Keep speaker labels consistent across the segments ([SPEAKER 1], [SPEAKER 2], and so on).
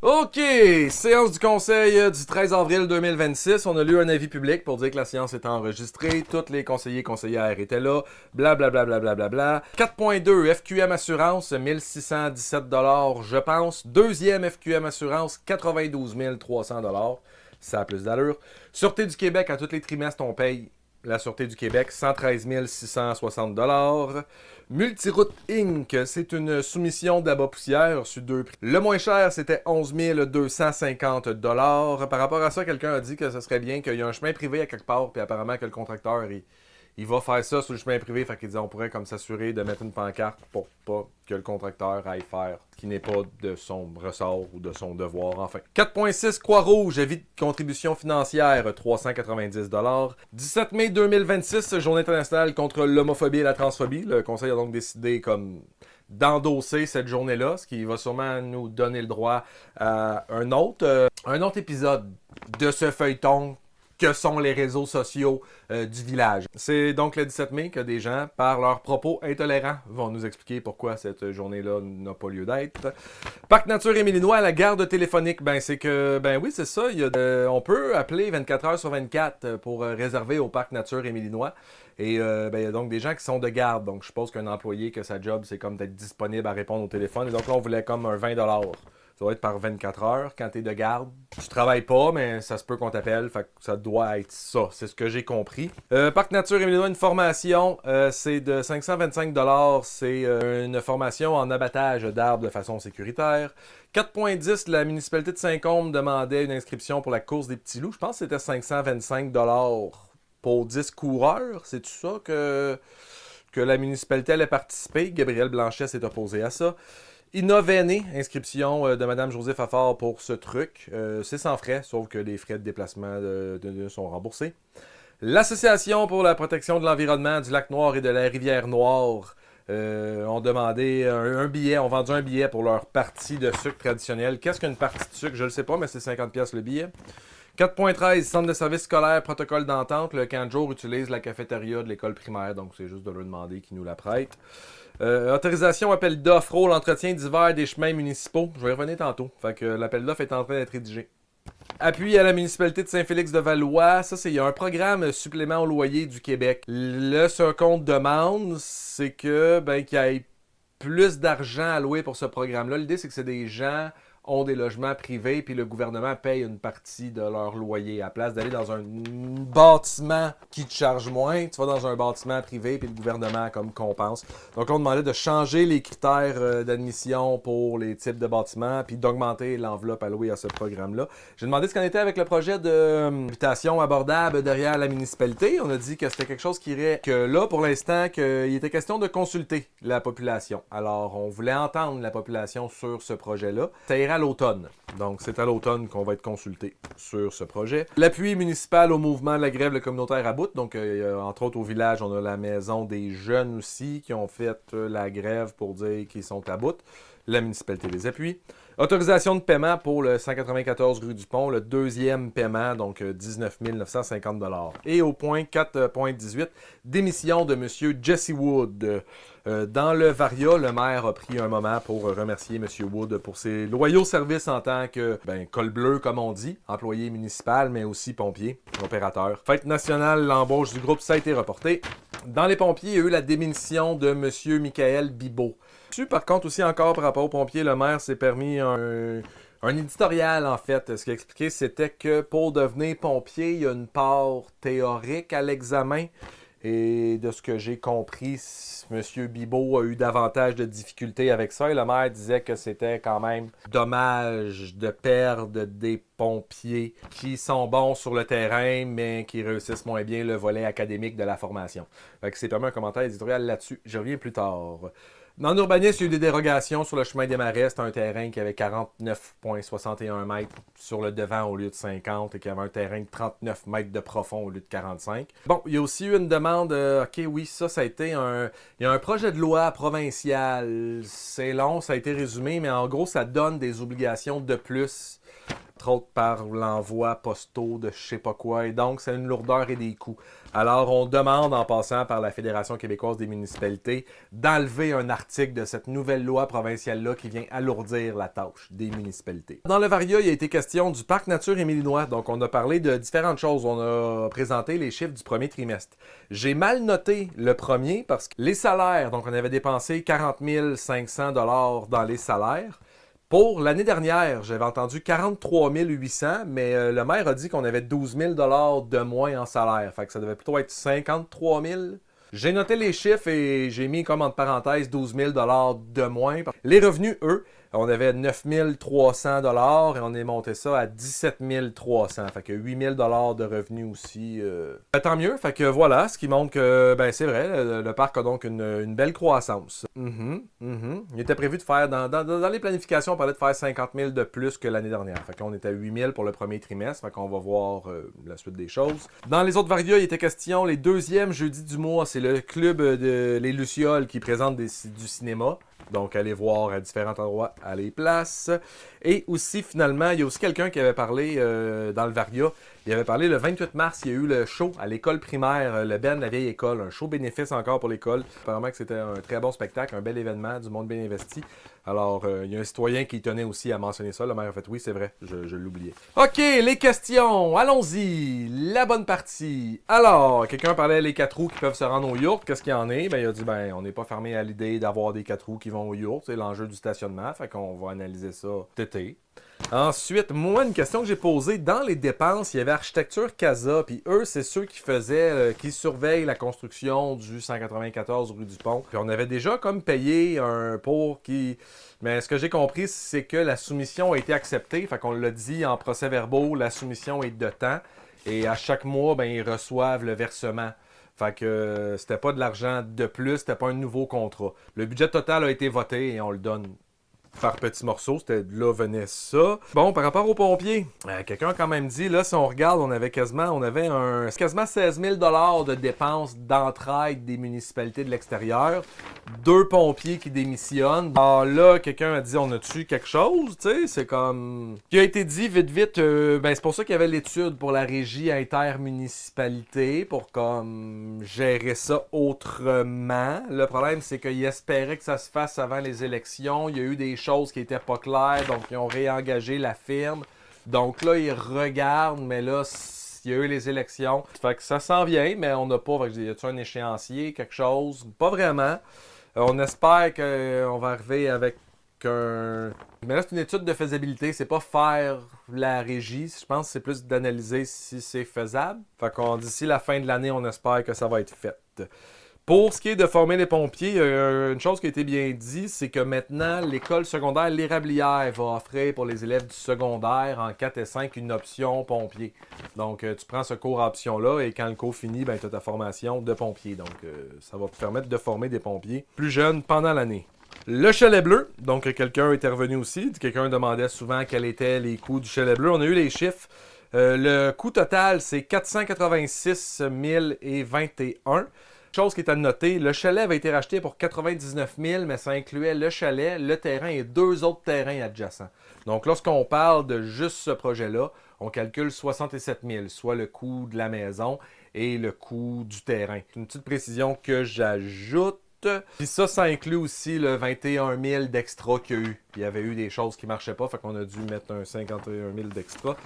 [SPEAKER 1] OK, séance du conseil du 13 avril 2026. On a lu un avis public pour dire que la séance était enregistrée. Tous les conseillers et conseillères étaient là. Blablabla. 4.2, FQM Assurance, 1617 $, je pense. Deuxième FQM Assurance, 92 300 $. Ça a plus d'allure. Sûreté du Québec, à tous les trimestres, on paye la Sûreté du Québec, 113 660 $. Multiroute Inc., c'est une soumission d'abat poussière sur deux prix. Le moins cher, c'était 11 250 $. Par rapport à ça, quelqu'un a dit que ce serait bien qu'il y ait un chemin privé à quelque part, puis apparemment que le contracteur, il va faire ça sur le chemin privé, fait qu'il dit on pourrait comme s'assurer de mettre une pancarte pour pas que le contracteur aille faire ce qui n'est pas de son ressort ou de son devoir, enfin. 4.6 Croix-Rouge, avis de contribution financière, 390 $. 17 mai 2026, journée internationale contre l'homophobie et la transphobie. Le conseil a donc décidé comme d'endosser cette journée-là, ce qui va sûrement nous donner le droit à un autre épisode de ce feuilleton que sont les réseaux sociaux du village. C'est donc le 17 mai que des gens, par leurs propos intolérants, vont nous expliquer pourquoi cette journée-là n'a pas lieu d'être. Parc Nature Émilinois, la garde téléphonique, c'est que, oui, c'est ça, on peut appeler 24 heures sur 24 pour réserver au Parc Nature Émilinois. Et il y a donc des gens qui sont de garde. Donc je suppose qu'un employé, que sa job, c'est comme d'être disponible à répondre au téléphone. Et donc là, on voulait comme un 20 $. Ça doit être par 24 heures quand t'es de garde. Tu travailles pas, mais ça se peut qu'on t'appelle. Fait que ça doit être ça. C'est ce que j'ai compris. Parc Nature Émilinois, une formation. C'est de 525 $. C'est une formation en abattage d'arbres de façon sécuritaire. 4.10, la municipalité de Saint-Côme demandait une inscription pour la course des petits loups. Je pense que c'était 525 $ pour 10 coureurs. C'est tout ça que la municipalité allait participer. Gabriel Blanchet s'est opposé à ça. Innovéné, inscription de Mme Josée Fafard pour ce truc. C'est sans frais, sauf que les frais de déplacement sont remboursés. L'Association pour la protection de l'environnement du Lac-Noir et de la Rivière-Noire ont demandé un billet, ont vendu un billet pour leur partie de sucre traditionnel. Qu'est-ce qu'une partie de sucre? Je ne le sais pas, mais c'est 50$ le billet. 4.13, centre de service scolaire, protocole d'entente. Le camp de jour utilise la cafétéria de l'école primaire, donc c'est juste de leur demander qu'ils nous la prêtent. Autorisation appel d'offres, rôle, entretien d'hiver des chemins municipaux. Je vais y revenir tantôt. Fait que l'appel d'offres est en train d'être rédigé. Appui à la municipalité de Saint-Félix-de-Valois. Ça, il y a un programme supplément au loyer du Québec. Ce qu'on demande, c'est que qu'il y ait plus d'argent alloué pour ce programme-là. L'idée, c'est que c'est des gens ont des logements privés, puis le gouvernement paye une partie de leur loyer. À la place d'aller dans un bâtiment qui te charge moins, tu vas dans un bâtiment privé, puis le gouvernement comme compense. Donc on demandait de changer les critères d'admission pour les types de bâtiments, puis d'augmenter l'enveloppe allouée à ce programme-là. J'ai demandé ce qu'on était avec le projet d'habitation abordable derrière la municipalité. On a dit que c'était quelque chose qui irait, que là, pour l'instant, qu'il était question de consulter la population. Alors, on voulait entendre la population sur ce projet-là. Ça irait à l'automne. Donc, c'est à l'automne qu'on va être consulté sur ce projet. L'appui municipal au mouvement de la grève communautaire à bout. Donc, entre autres, au village, on a la maison des jeunes aussi qui ont fait la grève pour dire qu'ils sont à bout. La municipalité les appuie. Autorisation de paiement pour le 194 rue du Pont, le deuxième paiement, donc 19 950 $. Et au point 4.18, démission de M. Jesse Wood. Dans le Varia, le maire a pris un moment pour remercier M. Wood pour ses loyaux services en tant que col bleu, comme on dit, employé municipal, mais aussi pompier, opérateur. Fête nationale, l'embauche du groupe, ça a été reporté. Dans les pompiers, il y a eu la démission de M. Michael Bibeau. Par contre, aussi encore par rapport aux pompiers, le maire s'est permis un éditorial, en fait. Ce qu'il a expliqué, c'était que pour devenir pompier, il y a une part théorique à l'examen. Et de ce que j'ai compris, M. Bibeau a eu davantage de difficultés avec ça. Et le maire disait que c'était quand même dommage de perdre des pompiers qui sont bons sur le terrain, mais qui réussissent moins bien le volet académique de la formation. Fait que c'est vraiment un commentaire éditorial là-dessus. Je reviens plus tard. Dans l'urbanisme, il y a eu des dérogations sur le chemin des Marais. C'était un terrain qui avait 49,61 mètres sur le devant au lieu de 50 et qui avait un terrain de 39 mètres de profond au lieu de 45. Bon, il y a aussi eu une demande, OK, oui, ça a été il y a un projet de loi provincial. C'est long, ça a été résumé, mais en gros, ça donne des obligations de plus entre autres par l'envoi postaux de je sais pas quoi, et donc c'est une lourdeur et des coûts. Alors on demande en passant par la Fédération québécoise des municipalités d'enlever un article de cette nouvelle loi provinciale-là qui vient alourdir la tâche des municipalités. Dans le Varia, il a été question du Parc Nature Émilinois, donc on a parlé de différentes choses. On a présenté les chiffres du premier trimestre. J'ai mal noté le premier parce que les salaires, donc on avait dépensé 40 500 $ dans les salaires. Pour l'année dernière, j'avais entendu 43 800, mais le maire a dit qu'on avait 12 000 $ de moins en salaire. Fait que ça devait plutôt être 53 000. J'ai noté les chiffres et j'ai mis comme entre parenthèses 12 000 $ de moins. Les revenus, eux, on avait 9 300 $ et on est monté ça à 17 300. Fait que 8 000 $ de revenus aussi. Tant mieux. Fait que voilà, ce qui montre que, ben c'est vrai, le parc a donc une belle croissance. Il était prévu de faire, dans les planifications, on parlait de faire 50 000 de plus que l'année dernière. Fait qu'on était à 8 000 pour le premier trimestre. Fait qu'on va voir la suite des choses. Dans les autres varias, il était question, les deuxièmes jeudis du mois, c'est le club de Les Lucioles qui présente du cinéma. Donc, allez voir à différents endroits à les places. Et aussi, finalement, il y a aussi quelqu'un qui avait parlé dans le Varia. Il avait parlé le 28 mars, il y a eu le show à l'école primaire, le Ben, la vieille école. Un show bénéfice encore pour l'école. Apparemment que c'était un très bon spectacle, un bel événement, du monde bien investi. Alors, il y a un citoyen qui tenait aussi à mentionner ça. Le maire a fait oui, c'est vrai, je l'oubliais. OK, les questions, allons-y. La bonne partie. Alors, quelqu'un parlait des 4 roues qui peuvent se rendre au yurt. Qu'est-ce qu'il y en est? Ben, il a dit, on n'est pas fermé à l'idée d'avoir des 4 roues qui vont au yurt. C'est l'enjeu du stationnement. Fait qu'on va analyser ça cet été. Ensuite, moi, une question que j'ai posée, dans les dépenses, il y avait Architecture Casa, puis eux, c'est ceux qui surveillent la construction du 194 rue du Pont. Puis on avait déjà comme payé un pour qui... Mais ce que j'ai compris, c'est que la soumission a été acceptée, fait qu'on l'a dit en procès-verbaux, la soumission est de temps, et à chaque mois, ils reçoivent le versement. Fait que c'était pas de l'argent de plus, c'était pas un nouveau contrat. Le budget total a été voté et on le donne par petits morceaux, c'était là venait ça. Bon, par rapport aux pompiers, quelqu'un a quand même dit, là, si on regarde, on avait quasiment 16 000 $ de dépenses d'entraide des municipalités de l'extérieur. 2 pompiers qui démissionnent. Alors là, quelqu'un a dit, on a-tu quelque chose, tu sais, c'est comme... Ce qui a été dit vite, c'est pour ça qu'il y avait l'étude pour la régie intermunicipalité, pour comme gérer ça autrement. Le problème, c'est qu'ils espéraient que ça se fasse avant les élections. Il y a eu des choses qui n'étaient pas claires, donc ils ont réengagé la firme. Donc là, ils regardent, mais là, il y a eu les élections. Fait que ça s'en vient, mais on n'a pas. Y a-t-il un échéancier, quelque chose? Pas vraiment. On espère qu'on va arriver avec un... Mais là, c'est une étude de faisabilité. C'est pas faire la régie. Je pense que c'est plus d'analyser si c'est faisable. Fait qu'on d'ici la fin de l'année, on espère que ça va être fait. Pour ce qui est de former les pompiers, une chose qui a été bien dit, c'est que maintenant, l'école secondaire L'Érablière va offrir pour les élèves du secondaire en 4 et 5 une option pompier. Donc, tu prends ce cours à option-là et quand le cours finit, tu as ta formation de pompier. Donc, ça va te permettre de former des pompiers plus jeunes pendant l'année. Le chalet bleu, donc quelqu'un était revenu aussi. Quelqu'un demandait souvent quels étaient les coûts du chalet bleu. On a eu les chiffres. Le coût total, c'est 486 021. Chose qui est à noter, le chalet avait été racheté pour 99 000, mais ça incluait le chalet, le terrain et 2 autres terrains adjacents. Donc lorsqu'on parle de juste ce projet-là, on calcule 67 000, soit le coût de la maison et le coût du terrain. C'est une petite précision que j'ajoute. Puis ça inclut aussi le 21 000 d'extra qu'il y a eu. Il y avait eu des choses qui ne marchaient pas, fait qu'on a dû mettre un 51 000 d'extra.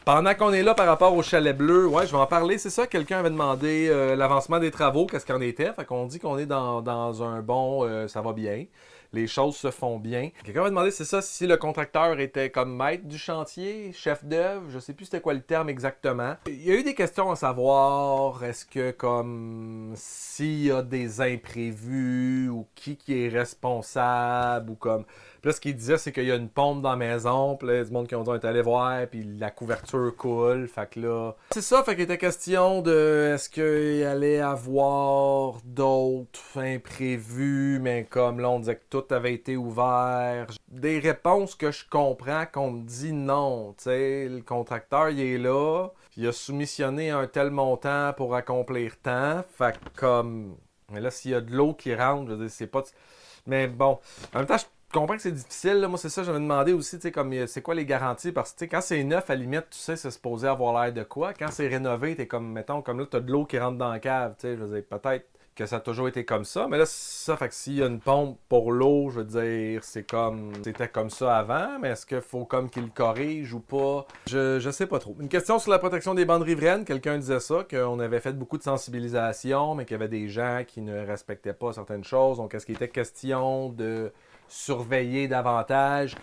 [SPEAKER 1] Pendant qu'on est là par rapport au chalet bleu, ouais, je vais en parler. C'est ça, quelqu'un avait demandé l'avancement des travaux, qu'est-ce qu'il en était. Fait qu'on dit qu'on est dans un bon, ça va bien. Les choses se font bien. Quelqu'un m'a demandé, c'est ça, si le contracteur était comme maître du chantier, chef d'œuvre, je sais plus c'était quoi le terme exactement. Il y a eu des questions à savoir, est-ce que comme s'il y a des imprévus ou qui est responsable ou comme... Puis là, ce qu'il disait, c'est qu'il y a une pompe dans la maison, puis là, il y a du monde qui ont dit on est allé voir, puis la couverture coule, fait que là... C'est ça, fait qu'il était question de est-ce qu'il allait avoir d'autres imprévus, mais comme là, on disait que tout avait été ouvert. Des réponses que je comprends qu'on me dit non, tu sais, le contracteur, il est là, il a soumissionné un tel montant pour accomplir tant, fait que comme... Mais là, s'il y a de l'eau qui rentre, je veux dire, c'est pas... Mais bon, en même temps, comprends que c'est difficile. Là. Moi, c'est ça, j'avais demandé aussi, tu sais, comme c'est quoi les garanties? Parce que, tu sais, quand c'est neuf, à la limite, tu sais, c'est supposé avoir l'air de quoi? Quand c'est rénové, t'es comme, mettons, comme là, t'as de l'eau qui rentre dans la cave, tu sais, je veux dire, peut-être que ça a toujours été comme ça, mais là, c'est ça, fait que s'il y a une pompe pour l'eau, je veux dire, c'est comme, c'était comme ça avant, mais est-ce qu'il faut comme qu'il le corrige ou pas? Je sais pas trop. Une question sur la protection des bandes riveraines, quelqu'un disait ça, qu'on avait fait beaucoup de sensibilisation, mais qu'il y avait des gens qui ne respectaient pas certaines choses, donc est-ce qu'il était question de surveiller davantage?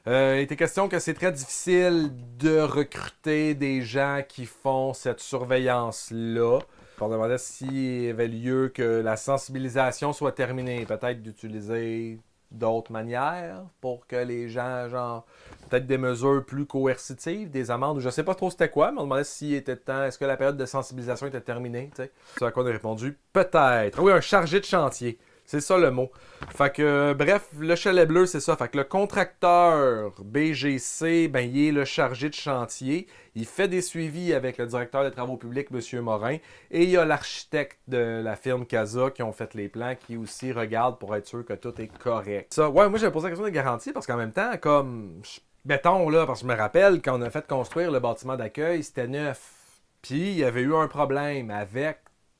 [SPEAKER 1] Il était question que c'est très difficile de recruter des gens qui font cette surveillance-là. On demandait s'il y avait lieu que la sensibilisation soit terminée. Peut-être d'utiliser d'autres manières pour que les gens, genre, peut-être des mesures plus coercitives, des amendes, ou je sais pas trop c'était quoi, mais on demandait s'il était temps, est-ce que la période de sensibilisation était terminée, tu sais. C'est à quoi on a répondu, peut-être. Oui, un chargé de chantier. C'est ça le mot. Fait que, bref, le chalet bleu, c'est ça. Fait que le contracteur BGC, ben, il est le chargé de chantier. Il fait des suivis avec le directeur des travaux publics, M. Morin. Et il y a l'architecte de la firme Casa qui ont fait les plans, qui aussi regarde pour être sûr que tout est correct. Ça, ouais, moi, j'avais posé la question des garanties parce qu'en même temps, comme, mettons, là, parce que je me rappelle, quand on a fait construire le bâtiment d'accueil, c'était neuf. Puis, il y avait eu un problème avec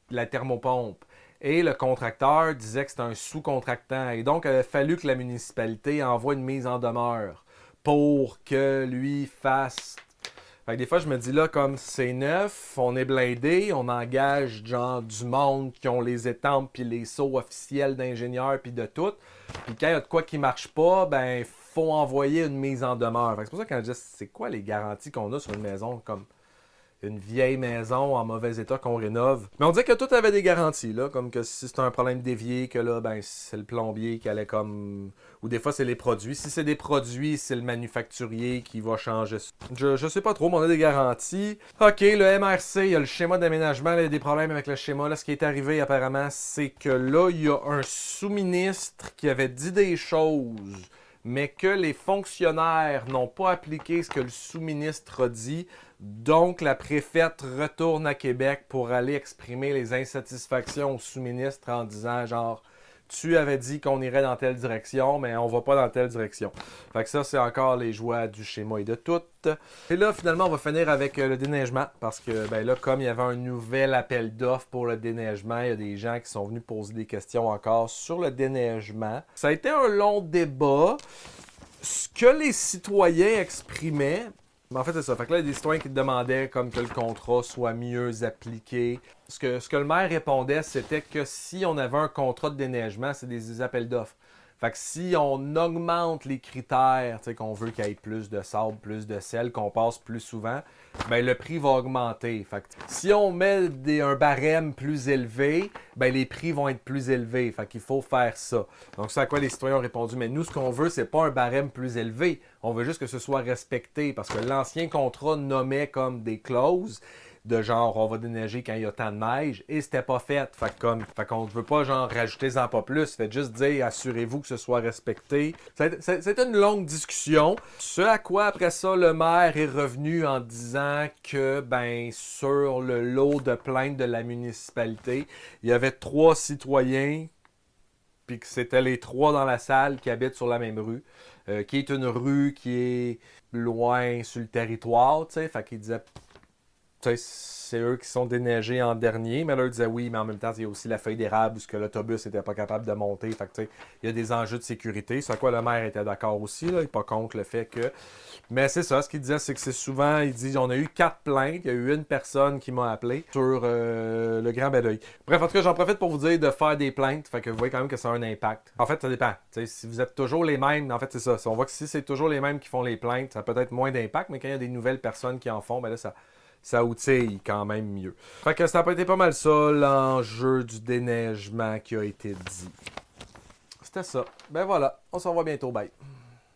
[SPEAKER 1] la thermopompe. Et le contracteur disait que c'était un sous-contractant. Et donc, il a fallu que la municipalité envoie une mise en demeure pour que lui fasse... Fait que des fois, je me dis là, comme c'est neuf, on est blindé, on engage genre du monde qui ont les étampes puis les sceaux officiels d'ingénieurs puis de tout. Puis quand il y a de quoi qui marche pas, ben, faut envoyer une mise en demeure. Fait que c'est pour ça que quand je dis, c'est quoi les garanties qu'on a sur une maison comme... une vieille maison en mauvais état qu'on rénove. Mais on dirait que tout avait des garanties, là, comme que si c'est un problème d'évier, que là, ben, c'est le plombier qui allait comme... Ou des fois, c'est les produits. Si c'est des produits, c'est le manufacturier qui va changer ça. Je sais pas trop, mais on a des garanties. OK, le MRC, il y a le schéma d'aménagement, il y a des problèmes avec le schéma. Là, ce qui est arrivé, apparemment, c'est que là, il y a un sous-ministre qui avait dit des choses, mais que les fonctionnaires n'ont pas appliqué ce que le sous-ministre a dit. Donc, la préfète retourne à Québec pour aller exprimer les insatisfactions au sous-ministre en disant genre « Tu avais dit qu'on irait dans telle direction, mais on va pas dans telle direction. » Fait que ça, c'est encore les joies du schéma et de tout. Et là, finalement, on va finir avec le déneigement parce que, ben là, comme il y avait un nouvel appel d'offres pour le déneigement, il y a des gens qui sont venus poser des questions encore sur le déneigement. Ça a été un long débat. Ce que les citoyens exprimaient, mais en fait, c'est ça. Fait que là, il y a des citoyens qui demandaient comme que le contrat soit mieux appliqué. Ce que le maire répondait, c'était que si on avait un contrat de déneigement, c'est des appels d'offres. Fait que si on augmente les critères, tu sais, qu'on veut qu'il y ait plus de sable, plus de sel, qu'on passe plus souvent, ben le prix va augmenter. Fait que si on met un barème plus élevé, ben les prix vont être plus élevés. Fait qu'il faut faire ça. Donc c'est à quoi les citoyens ont répondu. Mais nous, ce qu'on veut, c'est pas un barème plus élevé. On veut juste que ce soit respecté. Parce que l'ancien contrat nommait comme des clauses de genre on va déneiger quand il y a tant de neige et c'était pas fait. Fait qu'on ne veut pas genre rajoutez-en pas plus. Faites juste dire assurez-vous que ce soit respecté. C'était une longue discussion. Ce à quoi après ça le maire est revenu en disant que ben sur le lot de plaintes de la municipalité, il y avait 3 citoyens puis que c'était les 3 dans la salle qui habitent sur la même rue, qui est une rue qui est loin sur le territoire, tu sais, fait qu'il disait c'est eux qui sont déneigés en dernier, mais là, ils disaient oui, mais en même temps, il y a aussi la feuille d'érable où l'autobus n'était pas capable de monter. Fait que, il y a des enjeux de sécurité. C'est à quoi le maire était d'accord aussi. Là, il n'est pas contre le fait que... Mais c'est ça, ce qu'il disait, c'est que c'est souvent, il dit, on a eu 4 plaintes, il y a eu une personne qui m'a appelé sur le Grand Belleuil. Bref, en tout cas, j'en profite pour vous dire de faire des plaintes. Fait que vous voyez quand même que ça a un impact. En fait, ça dépend. Si vous êtes toujours les mêmes, en fait, c'est ça. On voit que si c'est toujours les mêmes qui font les plaintes, ça a peut-être moins d'impact, mais quand il y a des nouvelles personnes qui en font, ben là, ça outille quand même mieux. Fait que ça a été pas mal ça, l'enjeu du déneigement qui a été dit. C'était ça. Ben voilà, on se revoit bientôt, bye.